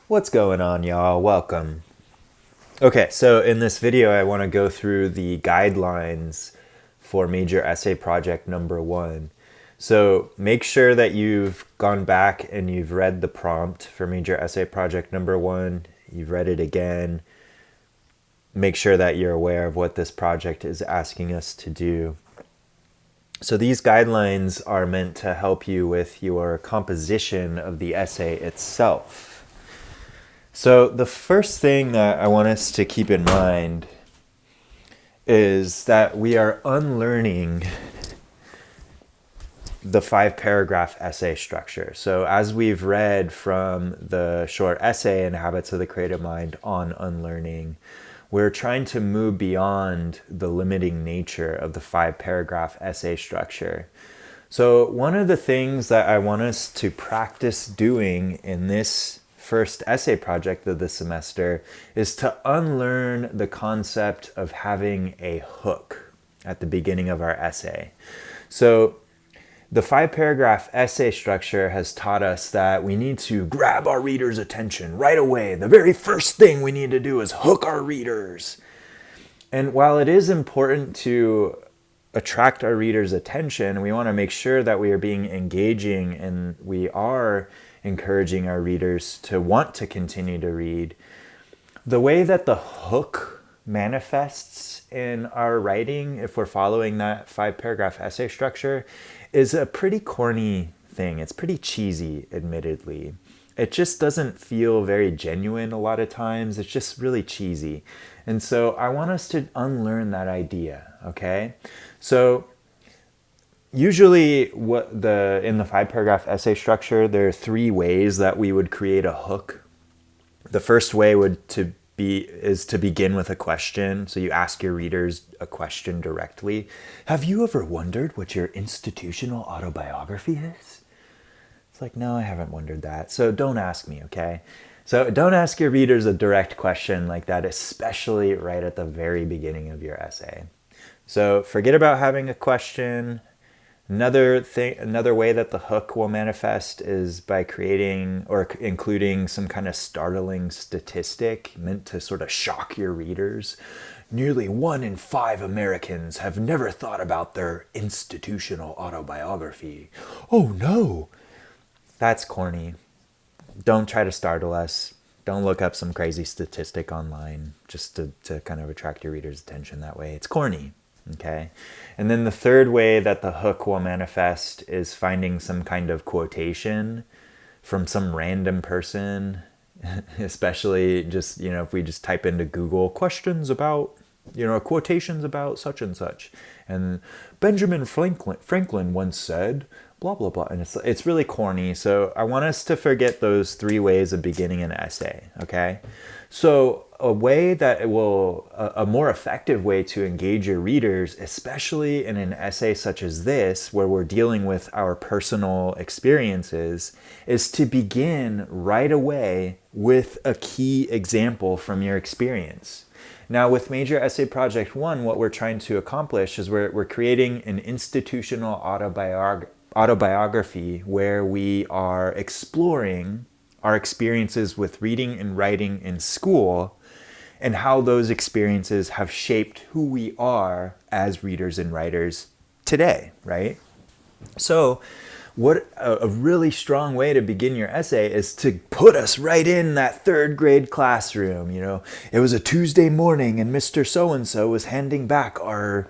What's going on, y'all? Welcome. Okay, so in this video, I want to go through the guidelines for major essay project number 1. So make sure that you've gone back and you've read the prompt for major essay project number 1. You've read it again. Make sure that you're aware of what this project is asking us to do. So these guidelines are meant to help you with your composition of the essay itself. So the first thing that I want us to keep in mind is that we are unlearning the 5-paragraph essay structure. So as we've read from the short essay in Habits of the Creative Mind on unlearning, we're trying to move beyond the limiting nature of the 5-paragraph essay structure. So one of the things that I want us to practice doing in this first essay project of the semester is to unlearn the concept of having a hook at the beginning of our essay. So the 5-paragraph essay structure has taught us that we need to grab our readers' attention right away. The very first thing we need to do is hook our readers. And while it is important to attract our readers' attention, we want to make sure that we are being engaging and we are encouraging our readers to want to continue to read. The way that the hook manifests in our writing, if we're following that 5-paragraph essay structure, is a pretty corny thing. It's pretty cheesy, admittedly. It just doesn't feel very genuine a lot of times. It's just really cheesy. And so I want us to unlearn that idea, okay? So usually in the 5-paragraph essay structure, there are 3 ways that we would create a hook. The first way is to begin with a question. So you ask your readers a question directly. Have you ever wondered what your institutional autobiography is? It's like, no, I haven't wondered that. So don't ask me, okay? So don't ask your readers a direct question like that, especially right at the very beginning of your essay. So forget about having a question. Another way that the hook will manifest is by creating or including some kind of startling statistic meant to sort of shock your readers. Nearly 1 in 5 Americans have never thought about their institutional autobiography. Oh no! That's corny. Don't try to startle us. Don't look up some crazy statistic online just to kind of attract your readers' attention that way. It's corny. Okay. And then the third way that the hook will manifest is finding some kind of quotation from some random person, especially just, if we just type into Google questions about, quotations about such and such. And Benjamin Franklin once said, blah, blah, blah. And it's really corny. So I want us to forget those 3 ways of beginning an essay. Okay. So a more effective way to engage your readers, especially in an essay such as this, where we're dealing with our personal experiences, is to begin right away with a key example from your experience. Now, with Major Essay Project 1, what we're trying to accomplish is we're creating an institutional autobiography where we are exploring our experiences with reading and writing in school and how those experiences have shaped who we are as readers and writers today, right? So what a really strong way to begin your essay is to put us right in that 3rd grade classroom. It was a Tuesday morning and Mr. So-and-so was handing back our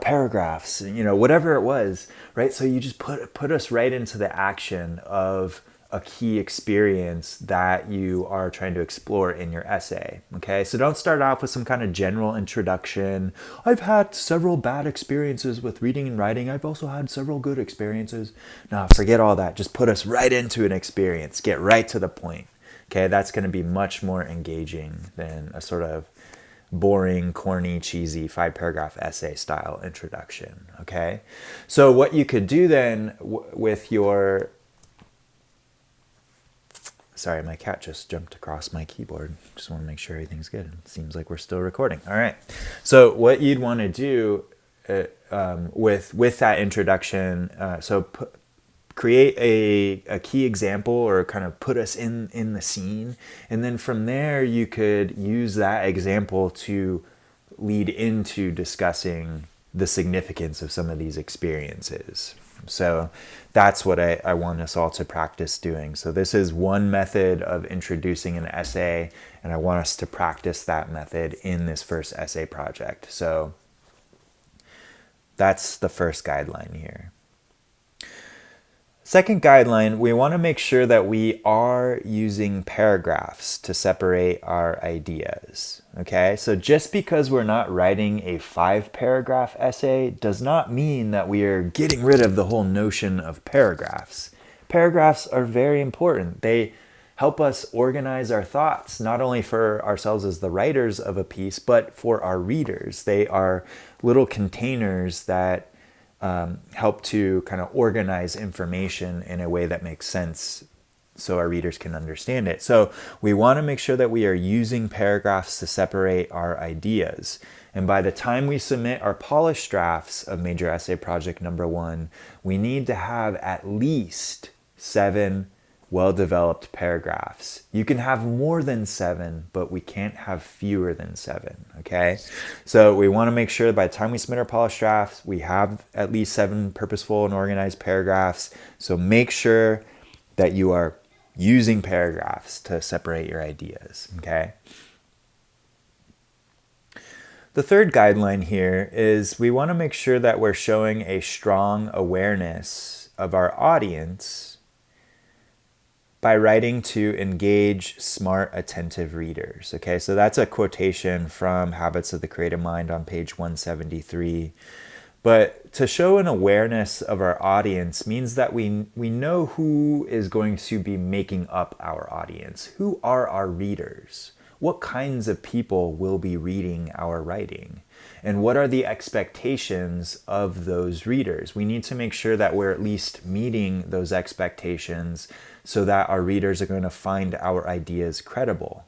paragraphs, whatever it was, right? So you just put us right into the action of a key experience that you are trying to explore in your essay, okay? So don't start off with some kind of general introduction. I've had several bad experiences with reading and writing. I've also had several good experiences. No, forget all that. Just put us right into an experience. Get right to the point, okay? That's going to be much more engaging than a sort of boring, corny, cheesy 5-paragraph essay style introduction, okay? So what you could do then with your... Sorry, my cat just jumped across my keyboard. Just want to make sure everything's good. It seems like we're still recording. All right. So what you'd want to do with that introduction, create a key example or kind of put us in the scene. And then from there, you could use that example to lead into discussing the significance of some of these experiences. So that's what I want us all to practice doing. So this is one method of introducing an essay, and I want us to practice that method in this first essay project. So that's the first guideline here. Second guideline, we want to make sure that we are using paragraphs to separate our ideas. Okay, so just because we're not writing a 5-paragraph essay does not mean that we are getting rid of the whole notion of paragraphs. Paragraphs are very important. They help us organize our thoughts, not only for ourselves as the writers of a piece, but for our readers. They are little containers that help to kind of organize information in a way that makes sense so our readers can understand it. So we want to make sure that we are using paragraphs to separate our ideas. And by the time we submit our polished drafts of Major Essay Project number 1, we need to have at least 7 well-developed paragraphs. You can have more than 7, but we can't have fewer than 7, okay? So we want to make sure by the time we submit our polished drafts, we have at least 7 purposeful and organized paragraphs. So make sure that you are using paragraphs to separate your ideas, okay? The third guideline here is we want to make sure that we're showing a strong awareness of our audience by writing to engage smart, attentive readers. Okay, so that's a quotation from Habits of the Creative Mind on page 173. But to show an awareness of our audience means that we know who is going to be making up our audience. Who are our readers? What kinds of people will be reading our writing? And what are the expectations of those readers? We need to make sure that we're at least meeting those expectations so that our readers are going to find our ideas credible,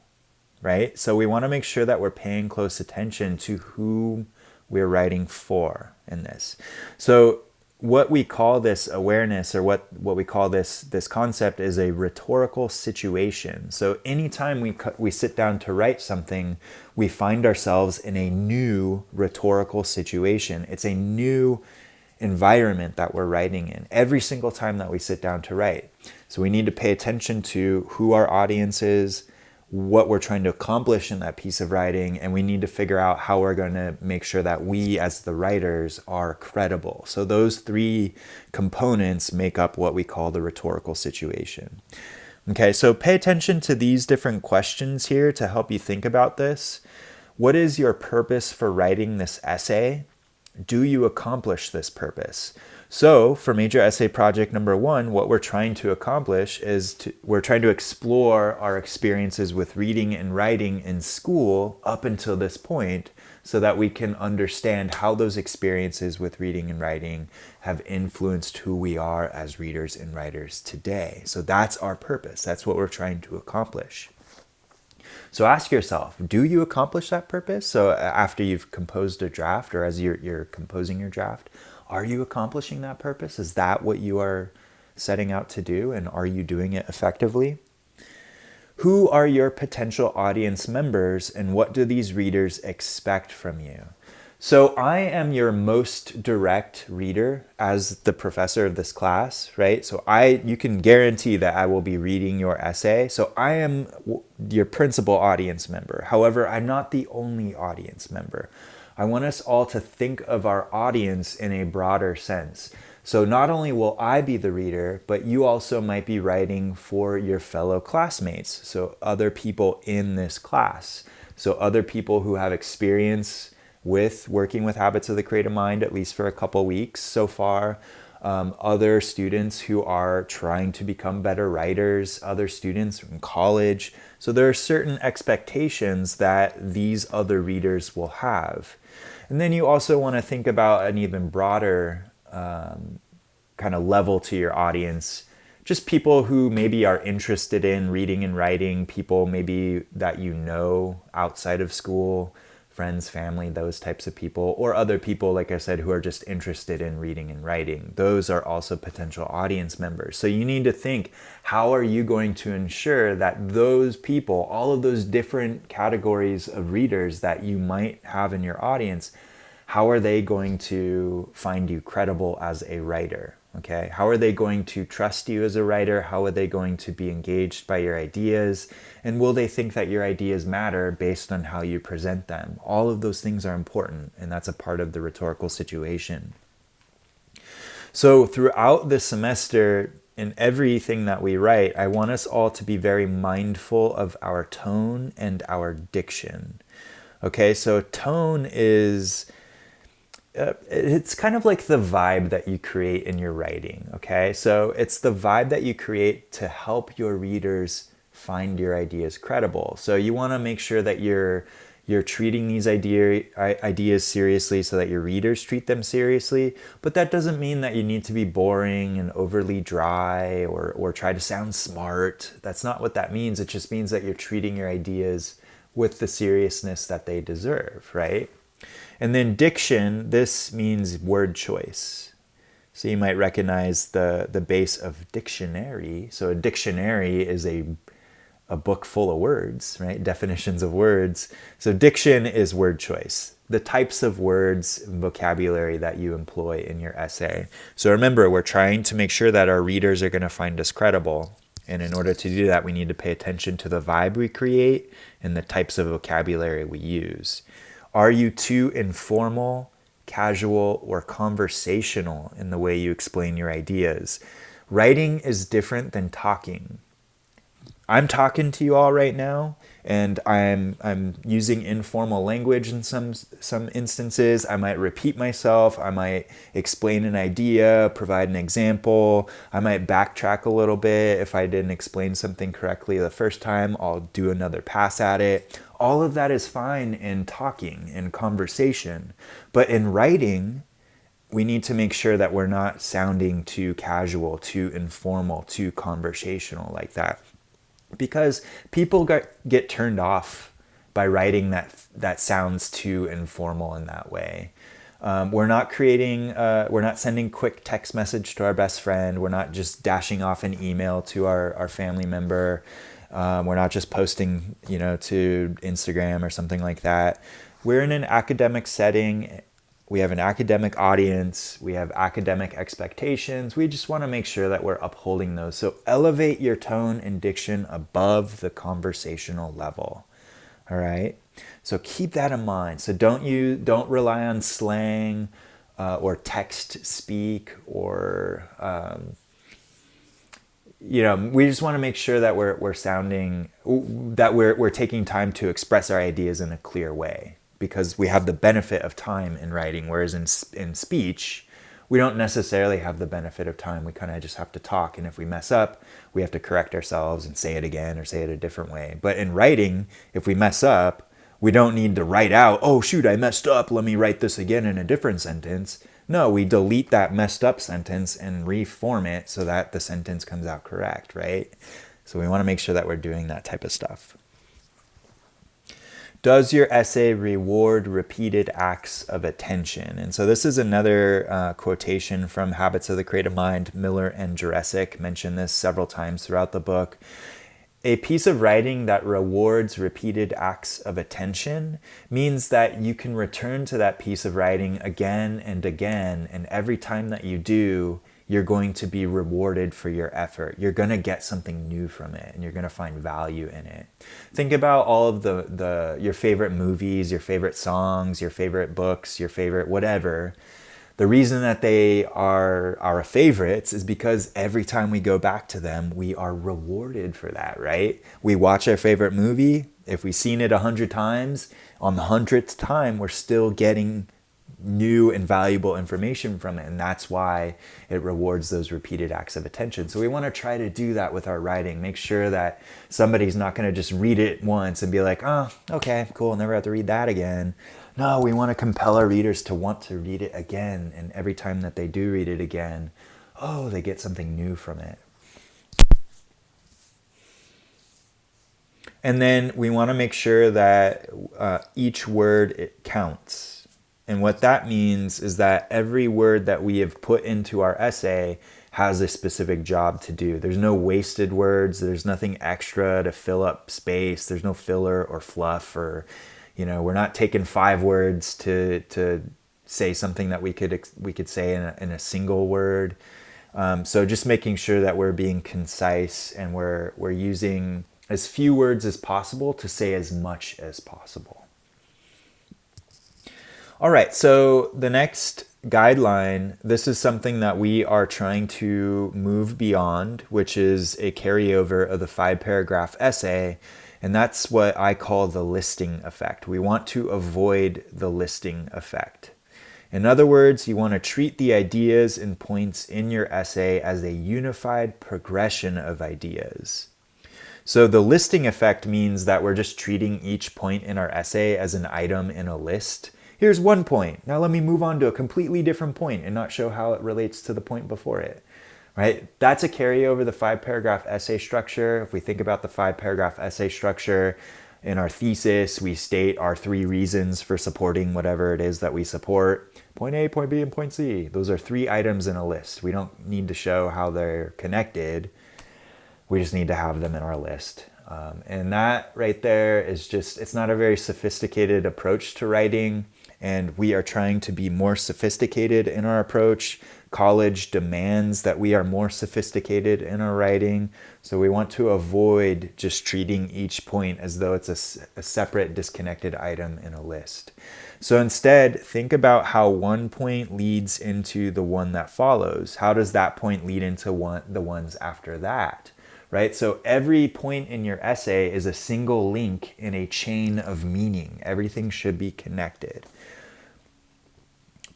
right? So we want to make sure that we're paying close attention to who we're writing for in this. So what we call this awareness, or what we call this concept, is a rhetorical situation. So anytime we sit down to write something, we find ourselves in a new rhetorical situation. It's a new environment that we're writing in every single time that we sit down to write. So we need to pay attention to who our audience is, what we're trying to accomplish in that piece of writing, and we need to figure out how we're going to make sure that we as the writers are credible. So those 3 components make up what we call the rhetorical situation. Okay, so pay attention to these different questions here to help you think about this. What is your purpose for writing this essay? Do you accomplish this purpose? So for Major Essay Project number 1, what we're trying to accomplish is we're trying to explore our experiences with reading and writing in school up until this point so that we can understand how those experiences with reading and writing have influenced who we are as readers and writers today. So that's our purpose. That's what we're trying to accomplish. So ask yourself, do you accomplish that purpose? So after you've composed a draft, or as you're composing your draft, are you accomplishing that purpose? Is that what you are setting out to do? And are you doing it effectively? Who are your potential audience members, and what do these readers expect from you? So I am your most direct reader as the professor of this class, right? So you can guarantee that I will be reading your essay. So I am your principal audience member. However, I'm not the only audience member. I want us all to think of our audience in a broader sense. So not only will I be the reader, but you also might be writing for your fellow classmates. So other people in this class. So other people who have experience with working with Habits of the Creative Mind, at least for a couple weeks so far. Other students who are trying to become better writers, other students in college. So there are certain expectations that these other readers will have. And then you also want to think about an even broader kind of level to your audience. Just people who maybe are interested in reading and writing, people maybe that you know outside of school, friends, family, those types of people, or other people, like I said, who are just interested in reading and writing. Those are also potential audience members. So you need to think, how are you going to ensure that those people, all of those different categories of readers that you might have in your audience, how are they going to find you credible as a writer? Okay, how are they going to trust you as a writer? How are they going to be engaged by your ideas? And will they think that your ideas matter based on how you present them? All of those things are important, and that's a part of the rhetorical situation. So throughout the semester, in everything that we write, I want us all to be very mindful of our tone and our diction. Okay, so tone is... it's kind of like the vibe that you create in your writing, okay? So it's the vibe that you create to help your readers find your ideas credible. So you want to make sure that you're treating these ideas seriously so that your readers treat them seriously, but that doesn't mean that you need to be boring and overly dry or try to sound smart. That's not what that means. It just means that you're treating your ideas with the seriousness that they deserve, right? And then diction, this means word choice. So you might recognize the base of dictionary. So a dictionary is a book full of words, right? Definitions of words. So diction is word choice, the types of words, vocabulary that you employ in your essay. So remember, we're trying to make sure that our readers are going to find us credible. And in order to do that, we need to pay attention to the vibe we create and the types of vocabulary we use. Are you too informal, casual, or conversational in the way you explain your ideas? Writing is different than talking. I'm talking to you all right now, and I'm using informal language in some instances. I might repeat myself. I might explain an idea, provide an example. I might backtrack a little bit. If I didn't explain something correctly the first time, I'll do another pass at it. All of that is fine in talking, in conversation. But in writing, we need to make sure that we're not sounding too casual, too informal, too conversational like that. Because people get turned off by writing that sounds too informal in that way. We're not sending quick text message to our best friend. We're not just dashing off an email to our family member. We're not just posting, to Instagram or something like that. We're in an academic setting. We have an academic audience. We have academic expectations. We just want to make sure that we're upholding those. So elevate your tone and diction above the conversational level. All right. So keep that in mind. So don't rely on slang or text speak or we just want to make sure that we're sounding that we're taking time to express our ideas in a clear way, because we have the benefit of time in writing, whereas in speech, we don't necessarily have the benefit of time. We kind of just have to talk, and if we mess up, we have to correct ourselves and say it again or say it a different way. But in writing, if we mess up, we don't need to write out, oh shoot, I messed up, let me write this again in a different sentence. No, we delete that messed up sentence and reform it so that the sentence comes out correct, right? So we want to make sure that we're doing that type of stuff. Does your essay reward repeated acts of attention? And so this is another quotation from Habits of the Creative Mind. Miller and Jurecic mention this several times throughout the book. A piece of writing that rewards repeated acts of attention means that you can return to that piece of writing again and again, and every time that you do, you're going to be rewarded for your effort. You're going to get something new from it, and you're going to find value in it. Think about all of your favorite movies, your favorite songs, your favorite books, your favorite whatever. The reason that they are our favorites is because every time we go back to them, we are rewarded for that, right? We watch our favorite movie. If we've seen it 100 times, on the 100th time, we're still getting new and valuable information from it. And that's why it rewards those repeated acts of attention. So we want to try to do that with our writing. Make sure that somebody's not going to just read it once and be like, oh, okay, cool, never have to read that again. No, we want to compel our readers to want to read it again. And every time that they do read it again, oh, they get something new from it. And then we want to make sure that each word it counts. And what that means is that every word that we have put into our essay has a specific job to do. There's no wasted words. There's nothing extra to fill up space. There's no filler or fluff, or, we're not taking 5 words to say something that we could say in a single word. So just making sure that we're being concise and we're using as few words as possible to say as much as possible. All right, so the next guideline, this is something that we are trying to move beyond, which is a carryover of the 5-paragraph essay, and that's what I call the listing effect. We want to avoid the listing effect. In other words, you want to treat the ideas and points in your essay as a unified progression of ideas. So the listing effect means that we're just treating each point in our essay as an item in a list. Here's one point. Now let me move on to a completely different point and not show how it relates to the point before it. Right? That's a carryover, the 5-paragraph essay structure. If we think about the 5-paragraph essay structure, in our thesis, we state our 3 reasons for supporting whatever it is that we support. Point A, point B, and point C. Those are 3 items in a list. We don't need to show how they're connected. We just need to have them in our list. And that right there is just, it's not a very sophisticated approach to writing. And we are trying to be more sophisticated in our approach. College demands that we are more sophisticated in our writing. So we want to avoid just treating each point as though it's a separate, disconnected item in a list. So instead, think about how one point leads into the one that follows. How does that point lead into the ones after that? Right? So every point in your essay is a single link in a chain of meaning. Everything should be connected.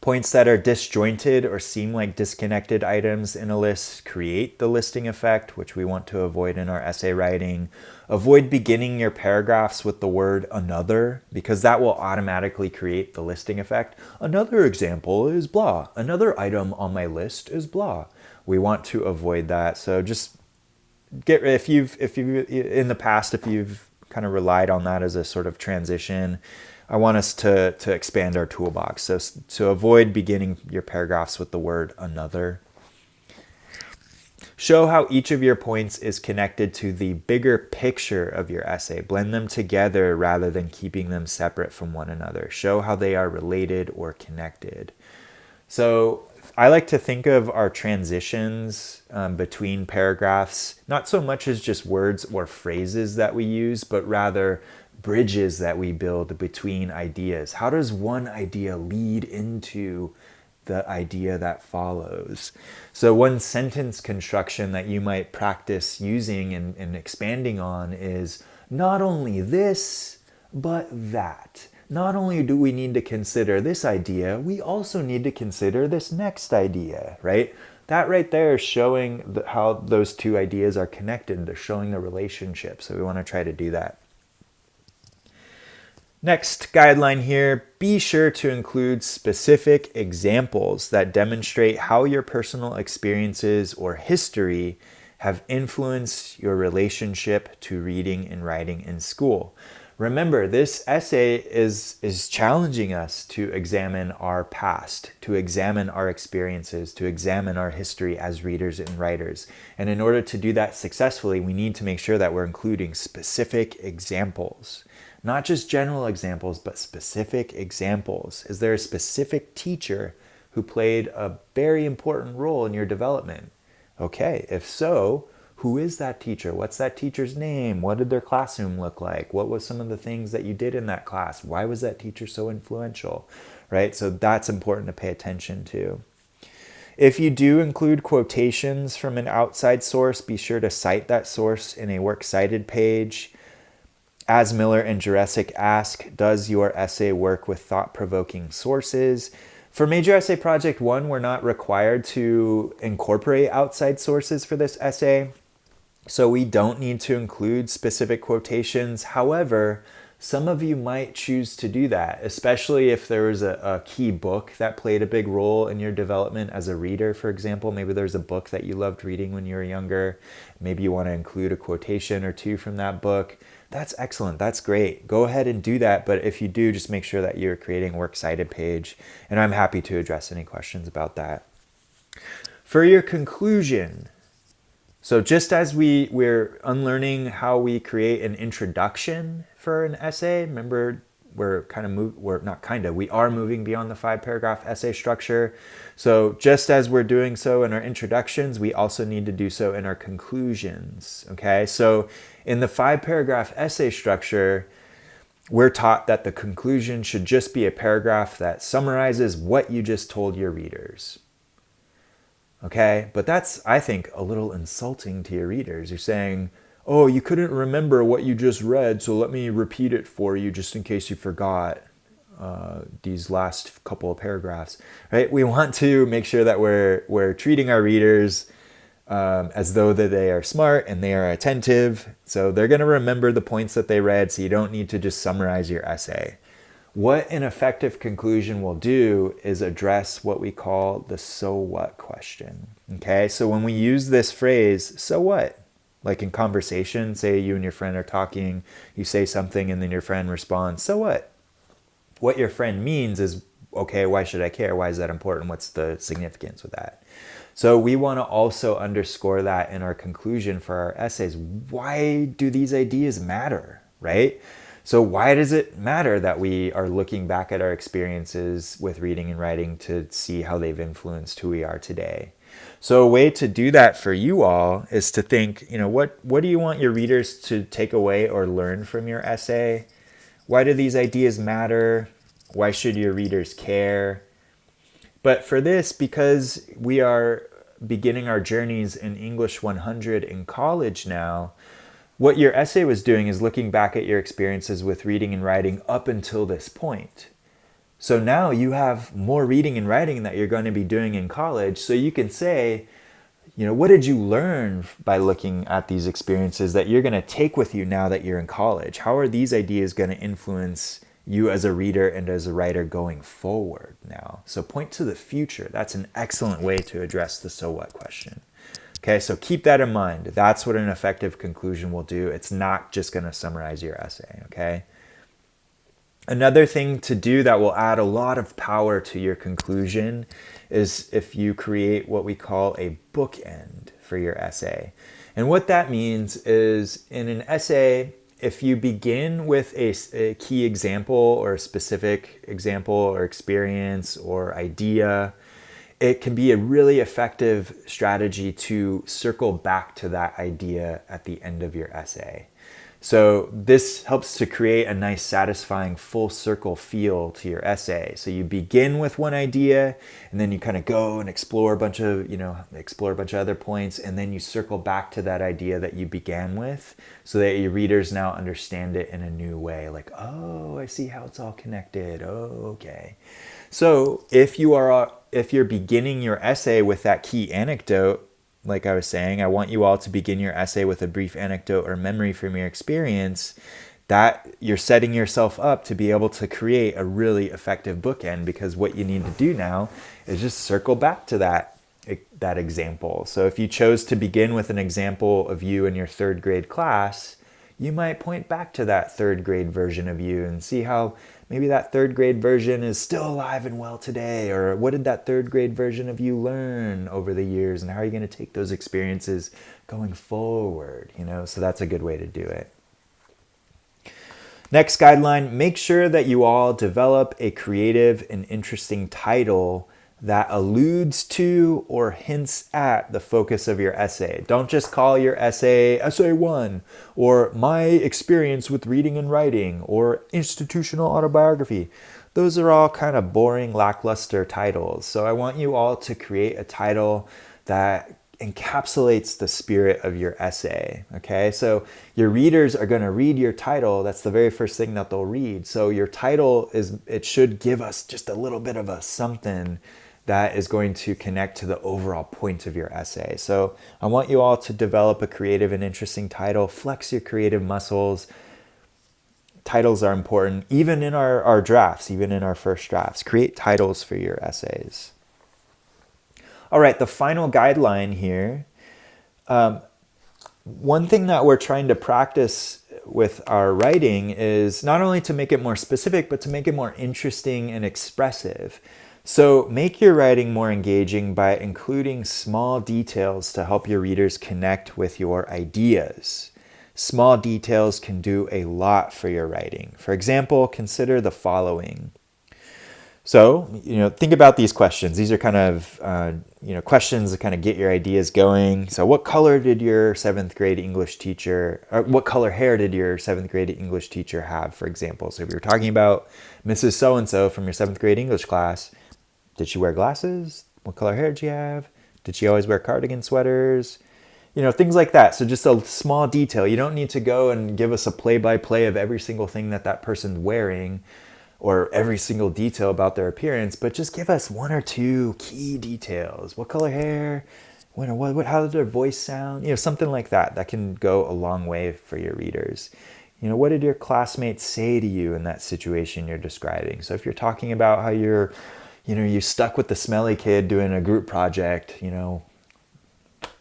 Points that are disjointed or seem like disconnected items in a list create the listing effect, which we want to avoid in our essay writing. Avoid beginning your paragraphs with the word another, because that will automatically create the listing effect. Another example is blah. Another item on my list is blah. We want to avoid that. So just if you've in the past, if you've kind of relied on that as a sort of transition, I want us to expand our toolbox. So to avoid beginning your paragraphs with the word another. Show how each of your points is connected to the bigger picture of your essay. Blend them together rather than keeping them separate from one another. Show how they are related or connected. So I like to think of our transitions between paragraphs, not so much as just words or phrases that we use, but rather bridges that we build between ideas. How does one idea lead into the idea that follows? So one sentence construction that you might practice using and expanding on is not only this, but that. Not only do we need to consider this idea, we also need to consider this next idea, right? That right there is showing how those 2 ideas are connected. They're showing the relationship. So we want to try to do that. Next guideline here, be sure to include specific examples that demonstrate how your personal experiences or history have influenced your relationship to reading and writing in school. Remember, this essay is challenging us to examine our past, to examine our experiences, to examine our history as readers and writers. And in order to do that successfully, we need to make sure that we're including specific examples. Not just general examples, but specific examples. Is there a specific teacher who played a very important role in your development? Okay, if so, who is that teacher? What's that teacher's name? What did their classroom look like? What was some of the things that you did in that class? Why was that teacher so influential? Right? So that's important to pay attention to. If you do include quotations from an outside source, be sure to cite that source in a works cited page. As Miller and Jurassic ask, does your essay work with thought-provoking sources? For Major Essay Project 1, we're not required to incorporate outside sources for this essay, so we don't need to include specific quotations. However, Some of you might choose to do that, especially if there was a key book that played a big role in your development as a reader, for example. Maybe there's a book that you loved reading when you were younger. Maybe you want to include a quotation or two from that book. That's excellent. That's great. Go ahead and do that. But if you do, just make sure that you're creating a works cited page. And I'm happy to address any questions about that. For your conclusion, so just as we're unlearning how we create an introduction for an essay, remember we are moving beyond the 5-paragraph essay structure. So just as we're doing so in our introductions, we also need to do so in our conclusions, okay? So in the 5-paragraph essay structure, we're taught that the conclusion should just be a paragraph that summarizes what you just told your readers. Okay, but that's, I think, a little insulting to your readers. You're saying, oh, you couldn't remember what you just read, so let me repeat it for you just in case you forgot these last couple of paragraphs, right? We want to make sure that we're treating our readers as though that they are smart and they are attentive. So they're going to remember the points that they read, so you don't need to just summarize your essay. What an effective conclusion will do is address what we call the so what question. Okay, so when we use this phrase, so what? Like in conversation, say you and your friend are talking, you say something and then your friend responds, so what? What your friend means is, okay, why should I care? Why is that important? What's the significance with that? So we want to also underscore that in our conclusion for our essays. Why do these ideas matter, right? So why does it matter that we are looking back at our experiences with reading and writing to see how they've influenced who we are today? So a way to do that for you all is to think, what do you want your readers to take away or learn from your essay? Why do these ideas matter? Why should your readers care? But for this, because we are beginning our journeys in English 100 in college now, what your essay was doing is looking back at your experiences with reading and writing up until this point. So now you have more reading and writing that you're going to be doing in college. So you can say, what did you learn by looking at these experiences that you're going to take with you now that you're in college? How are these ideas going to influence you as a reader and as a writer going forward now? So point to the future. That's an excellent way to address the so what question. Okay, so keep that in mind. That's what an effective conclusion will do. It's not just going to summarize your essay, okay? Another thing to do that will add a lot of power to your conclusion is if you create what we call a bookend for your essay. And what that means is in an essay, if you begin with a key example or a specific example or experience or idea, it can be a really effective strategy to circle back to that idea at the end of your essay. So this helps to create a nice, satisfying, full circle feel to your essay. So you begin with one idea, and then you kind of go and explore a bunch of other points, and then you circle back to that idea that you began with, so that your readers now understand it in a new way. Like, oh, I see how it's all connected. Oh, okay. So if you're beginning your essay with that key anecdote, like I was saying, I want you all to begin your essay with a brief anecdote or memory from your experience, that you're setting yourself up to be able to create a really effective bookend, because what you need to do now is just circle back to that example. So if you chose to begin with an example of you in your 3rd grade class, you might point back to that 3rd grade version of you and see how maybe that 3rd grade version is still alive and well today, or what did that 3rd grade version of you learn over the years, and how are you going to take those experiences going forward, So that's a good way to do it. Next guideline, make sure that you all develop a creative and interesting title that alludes to or hints at the focus of your essay. Don't just call your essay Essay 1, or My Experience with Reading and Writing, or Institutional Autobiography. Those are all kind of boring, lackluster titles. So I want you all to create a title that encapsulates the spirit of your essay, okay? So your readers are going to read your title. That's the very first thing that they'll read. So your title it should give us just a little bit of a something that is going to connect to the overall point of your essay. So I want you all to develop a creative and interesting title, flex your creative muscles, Titles are important, even in our drafts, even in our first drafts. Create titles for your essays. All right, the final guideline here. One thing that we're trying to practice with our writing is not only to make it more specific, but to make it more interesting and expressive. So make your writing more engaging by including small details to help your readers connect with your ideas. Small details can do a lot for your writing. For example, consider the following. So, think about these questions. These are kind of, questions that kind of get your ideas going. So what color did your 7th grade English teacher, or what color hair did your 7th grade English teacher have, for example? So if you're talking about Mrs. So-and-so from your 7th grade English class, did she wear glasses? What color hair did she have? Did she always wear cardigan sweaters? Things like that. So just a small detail. You don't need to go and give us a play-by-play of every single thing that person's wearing or every single detail about their appearance, but just give us 1 or 2 key details. What color hair? How did their voice sound? Something like that. That can go a long way for your readers. What did your classmates say to you in that situation you're describing? So if you're talking about how you're stuck with the smelly kid doing a group project,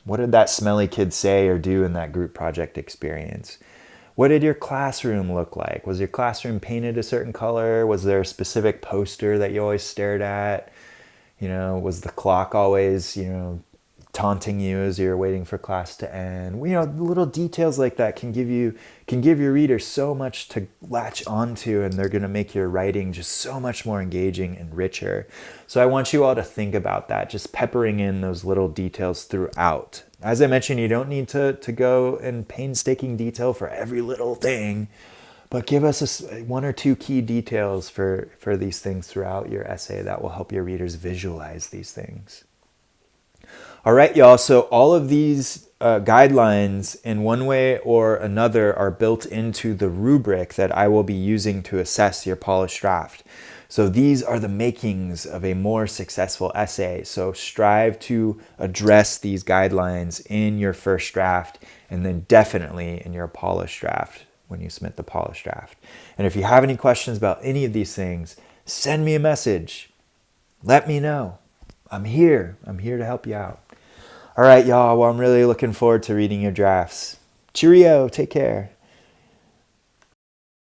what did that smelly kid say or do in that group project experience? What did your classroom look like? Was your classroom painted a certain color? Was there a specific poster that you always stared at? Was the clock always, taunting you as you're waiting for class to end? Little details like that can give your reader so much to latch onto, and they're going to make your writing just so much more engaging and richer. So I want you all to think about that, just peppering in those little details throughout. As I mentioned, you don't need to go in painstaking detail for every little thing, but give us 1 or 2 key details for these things throughout your essay that will help your readers visualize these things. All right, y'all. So all of these guidelines in one way or another are built into the rubric that I will be using to assess your polished draft. So these are the makings of a more successful essay. So strive to address these guidelines in your first draft, and then definitely in your polished draft when you submit the polished draft. And if you have any questions about any of these things, send me a message. Let me know. I'm here. I'm here to help you out. All right, y'all. Well, I'm really looking forward to reading your drafts. Cheerio. Take care.